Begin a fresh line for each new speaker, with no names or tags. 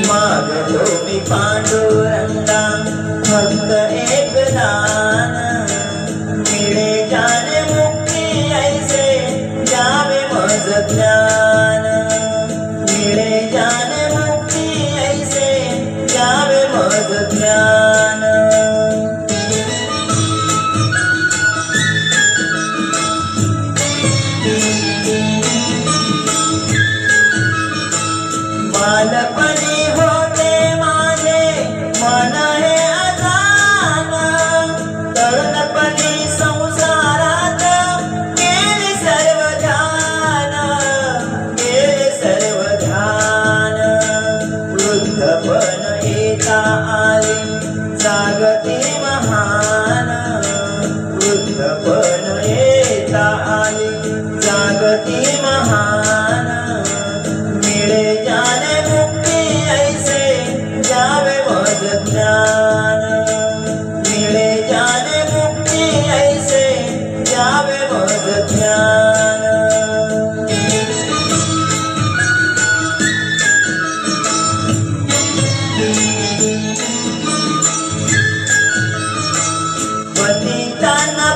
मागतो मी पांडुरंगा फक्त एक दान, मिळे ज्ञान मुक्ती ऐसे द्यावे मज ज्ञान, मिळे ज्ञान मुक्ती ऐसे द्यावे मज ज्ञान। बालपणी होते माझे मन हे अजान, तरुणपणी संसारात गेले सर्व ध्यान, गेले सर्व ध्यान। वृद्धपण येता आले जागती महान, वृद्धपण येता आले जागती महान, मिळे ज्ञान मुक्ती ऐसे द्यावे मज ज्ञान, मिळे ज्ञान मुक्ती ऐसे द्यावे मज ज्ञान। पतितांना